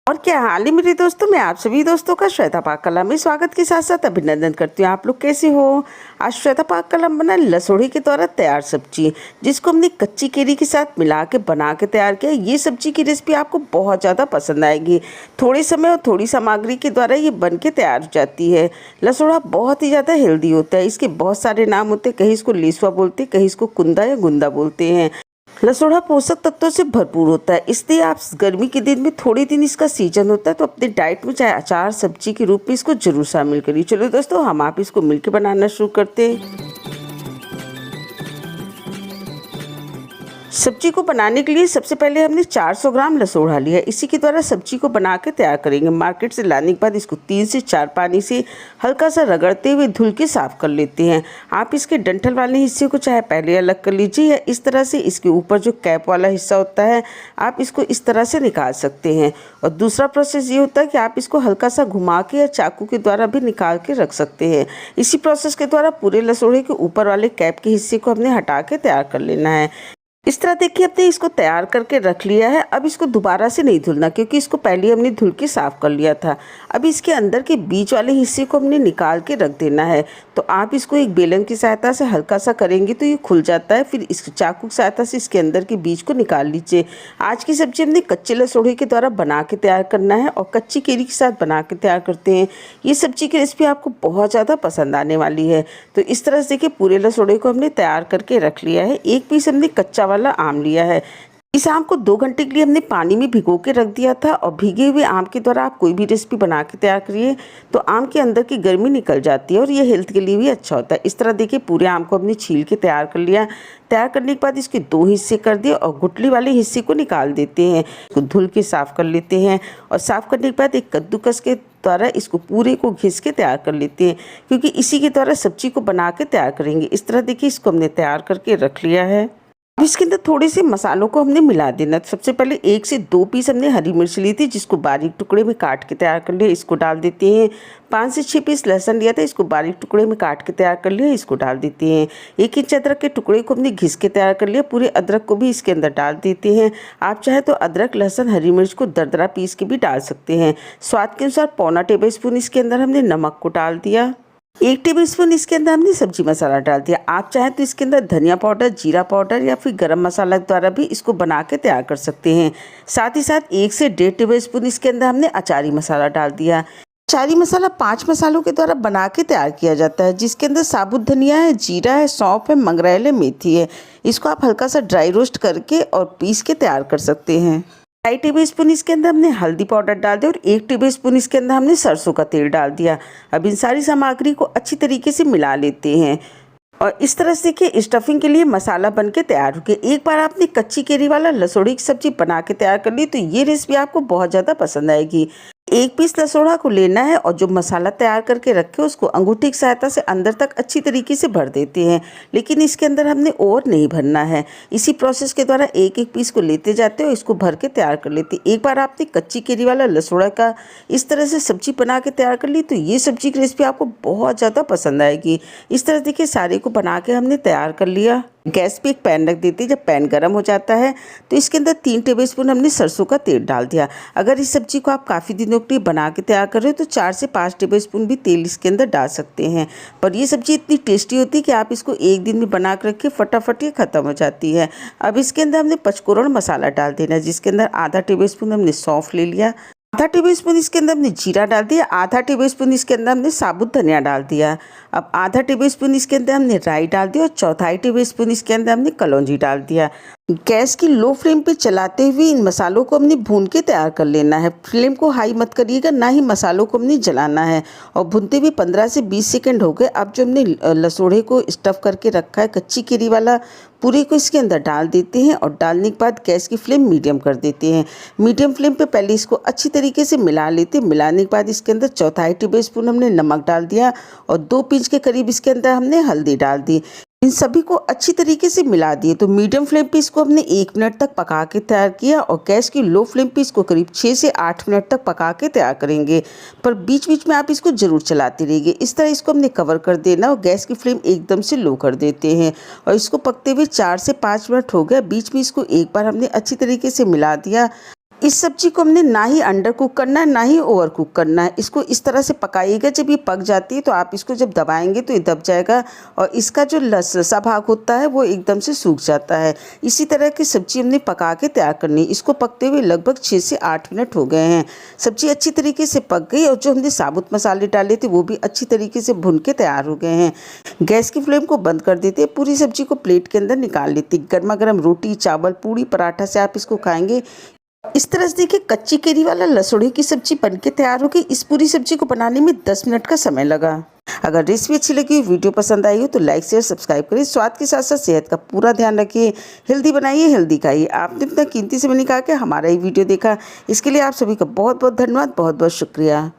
और क्या हाल है मेरे दोस्तों। मैं आप सभी दोस्तों का श्वेता पाक कला में स्वागत के साथ साथ अभिनंदन करती हूँ। आप लोग कैसे हो। आज श्वेता पाक कला बना लसोड़ी के द्वारा तैयार सब्जी, जिसको हमने कच्ची केरी के साथ मिला के बना के तैयार किया। ये सब्जी की रेसिपी आपको बहुत ज़्यादा पसंद आएगी। थोड़े समय और थोड़ी सामग्री के द्वारा ये बन के तैयार हो जाती है। लसोड़ा बहुत ही ज़्यादा हेल्दी होता है। इसके बहुत सारे नाम होते हैं, कहीं इसको लेसुआ बोलते हैं, कहीं इसको कुंदा या गुंदा बोलते हैं। लसोड़ा पोषक तत्वों से भरपूर होता है, इसलिए आप गर्मी के दिन में थोड़े दिन इसका सीजन होता है तो अपने डाइट में चाहे अचार सब्जी के रूप में इसको जरूर शामिल करिए। चलो दोस्तों, हम आप इसको मिलकर बनाना शुरू करते हैं। सब्जी को बनाने के लिए सबसे पहले हमने 400 ग्राम लसोड़ा लिया। इसी के द्वारा सब्जी को बना के तैयार करेंगे। मार्केट से लाने के बाद इसको 3 से 4 पानी से हल्का सा रगड़ते हुए धुल के साफ कर लेते हैं। आप इसके डंठल वाले हिस्से को चाहे पहले अलग कर लीजिए या इस तरह से इसके ऊपर जो कैप वाला हिस्सा होता है आप इसको इस तरह से निकाल सकते हैं। और दूसरा प्रोसेस ये होता है कि आप इसको हल्का सा घुमा के या चाकू के द्वारा भी निकाल के रख सकते हैं। इसी प्रोसेस के द्वारा पूरे लसोड़े के ऊपर वाले कैप के हिस्से को हमने हटा के तैयार कर लेना है। इस तरह देखिए हमने इसको तैयार करके रख लिया है। अब इसको दोबारा से नहीं धुलना, क्योंकि इसको पहले हमने धुल के साफ कर लिया था। अब इसके अंदर के बीच वाले हिस्से को हमने निकाल के रख देना है। तो आप इसको एक बेलन की सहायता से हल्का सा करेंगे तो ये खुल जाता है। फिर इस चाकू की सहायता से इसके अंदर के बीज को निकाल लीजिए। आज की सब्जी हमने कच्चे लसोड़े के द्वारा बना के तैयार करना है और कच्ची केरी के साथ बना के तैयार करते हैं। ये सब्जी की रेसिपी आपको बहुत ज़्यादा पसंद आने वाली है। तो इस तरह से देखिए पूरे लसोड़े को हमने तैयार करके रख लिया है। एक पीस हमने कच्चा वाला आम लिया है। इस आम को 2 घंटे के लिए हमने पानी में भिगो के रख दिया था। और भीगे हुए आम के द्वारा आप कोई भी रेसिपी बना के तैयार करिए तो आम के अंदर की गर्मी निकल जाती है और ये हेल्थ के लिए भी अच्छा होता है। इस तरह देखिए पूरे आम को हमने छील के तैयार कर लिया। तैयार करने के बाद इसके 2 हिस्से कर दिए और गुठली वाले हिस्से को निकाल देते हैं। इसको धुल के साफ़ कर लेते हैं और साफ़ करने के बाद एक कद्दूकस के द्वारा इसको पूरे को घिस के तैयार कर लेते हैं, क्योंकि इसी के द्वारा सब्जी को बना के तैयार करेंगे। इस तरह देखिए इसको हमने तैयार करके रख लिया है। अब इसके अंदर थोड़े से मसालों को हमने मिला देना। सबसे पहले 1 से 2 पीस हमने हरी मिर्च ली थी, जिसको बारीक टुकड़े में काट के तैयार कर लिया। इसको डाल देते हैं। 5 से 6 पीस लहसुन लिया था, इसको बारीक टुकड़े में काट के तैयार कर लिया। इसको डाल देते हैं। 1 इंच अदरक के टुकड़े को हमने घिस के तैयार कर लिया। पूरे अदरक को भी इसके अंदर डाल देते हैं। आप चाहे तो अदरक लहसुन हरी मिर्च को दरदरा पीस के भी डाल सकते हैं। स्वाद के अनुसार पौना टेबल स्पून इसके अंदर हमने नमक को डाल दिया। 1 टेबलस्पून इसके अंदर हमने सब्जी मसाला डाल दिया। आप चाहें तो इसके अंदर धनिया पाउडर, जीरा पाउडर या फिर गरम मसाला द्वारा भी इसको बना के तैयार कर सकते हैं। साथ ही साथ 1 से 1.5 टेबलस्पून इसके अंदर हमने अचारी मसाला डाल दिया। अचारी मसाला 5 मसालों के द्वारा बना के तैयार किया जाता है, जिसके अंदर साबुत धनिया है, जीरा है, सौंफ है, मंगरेल है, मेथी है। इसको आप हल्का सा ड्राई रोस्ट करके और पीस के तैयार कर सकते हैं। 2 टेबल स्पून इसके अंदर हमने हल्दी पाउडर डाल दिया और 1 टेबल स्पून इसके अंदर हमने सरसों का तेल डाल दिया। अब इन सारी सामग्री को अच्छी तरीके से मिला लेते हैं और इस तरह से कि स्टफिंग के लिए मसाला बन के तैयार हो गया। एक बार आपने कच्ची केरी वाला लसोड़ी की सब्जी बना के तैयार कर ली तो ये रेसिपी आपको बहुत ज़्यादा पसंद आएगी। 1 पीस लसोड़ा को लेना है और जो मसाला तैयार करके रखे उसको अंगूठी की सहायता से अंदर तक अच्छी तरीके से भर देते हैं, लेकिन इसके अंदर हमने और नहीं भरना है। इसी प्रोसेस के द्वारा एक एक पीस को लेते जाते हैं और इसको भर के तैयार कर लेते हैं। एक बार आपने कच्ची केरी वाला लसोड़ा का इस तरह से सब्जी बना के तैयार कर ली तो ये सब्जी की रेसिपी आपको बहुत ज़्यादा पसंद आएगी। इस तरह देखिए सारे को बना के हमने तैयार कर लिया। गैस पे एक पैन रख देती है। जब पैन गर्म हो जाता है तो इसके अंदर 3 टेबलस्पून हमने सरसों का तेल डाल दिया। अगर इस सब्जी को आप काफ़ी दिनों के लिए बना के तैयार कर रहे हो तो 4 से 5 टेबलस्पून भी तेल इसके अंदर डाल सकते हैं। पर ये सब्जी इतनी टेस्टी होती है कि आप इसको एक दिन में बना कर रखिए, फटाफट ये ख़त्म हो जाती है। अब इसके अंदर हमने पचफोरन मसाला डाल देना है, जिसके अंदर आधा टेबलस्पून हमने सौंफ ले लिया, आधा टेबलस्पून इसके अंदर हमने जीरा डाल दिया, आधा टेबलस्पून इसके अंदर हमने साबुत धनिया डाल दिया। अब आधा टेबलस्पून इसके अंदर हमने राई डाल दिया और चौथाई टेबलस्पून इसके अंदर हमने कलौंजी डाल दिया। गैस की लो फ्लेम पे चलाते हुए इन मसालों को हमने भून के तैयार कर लेना है। फ्लेम को हाई मत करिएगा, ना ही मसालों को हमने जलाना है। और भूनते हुए 15 से 20 सेकंड हो गए। अब जो हमने लसोड़े को स्टफ़ करके रखा है कच्ची केरी वाला, पूरे को इसके अंदर डाल देते हैं और डालने के बाद गैस की फ्लेम मीडियम कर देते हैं। मीडियम फ्लेम पे पहले इसको अच्छी तरीके से मिला लेते हैं। मिलाने के बाद इसके अंदर चौथाई टेबलस्पून हमने नमक डाल दिया और 2 पिंच के करीब इसके अंदर हमने हल्दी डाल दी। इन सभी को अच्छी तरीके से मिला दिए। तो मीडियम फ्लेम पे इसको हमने 1 मिनट तक पका के तैयार किया और गैस की लो फ्लेम पे इसको करीब 6 से 8 मिनट तक पका के तैयार करेंगे। पर बीच बीच में आप इसको ज़रूर चलाते रहिए। इस तरह इसको हमने कवर कर देना और गैस की फ्लेम एकदम से लो कर देते हैं और इसको पकते हुए 4 से 5 मिनट हो गया। बीच में इसको एक बार हमने अच्छी तरीके से मिला दिया। इस सब्जी को हमने ना ही अंडर कुक करना है, ना ही ओवर कुक करना है। इसको इस तरह से पकाइएगा, जब ये पक जाती है तो आप इसको जब दबाएंगे तो ये दब जाएगा और इसका जो लसा भाग होता है वो एकदम से सूख जाता है। इसी तरह की सब्जी हमने पका के तैयार करनी है। इसको पकते हुए लगभग 6 से 8 मिनट हो गए हैं। सब्जी अच्छी तरीके से पक गई और जो हमने साबुत मसाले डाले थे वो भी अच्छी तरीके से भुन के तैयार हो गए हैं। गैस की फ्लेम को बंद कर देते, पूरी सब्जी को प्लेट के अंदर निकाल लेते। गर्मा गर्म रोटी, चावल, पूड़ी, पराठा से आप इसको खाएंगे। इस तरह से देखिए कच्ची केरी वाला लसोड़े की सब्जी बनके तैयार हो गई। इस पूरी सब्जी को बनाने में 10 मिनट का समय लगा। अगर रेसिपी अच्छी लगी, वीडियो पसंद आई हो तो लाइक शेयर सब्सक्राइब करिए। स्वाद के साथ साथ सेहत का पूरा ध्यान रखिए। हेल्दी बनाइए, हेल्दी खाइए। आपने इतना कीमती समय निकाल के हमारा ये वीडियो देखा, इसके लिए आप सभी का बहुत बहुत धन्यवाद, बहुत बहुत शुक्रिया।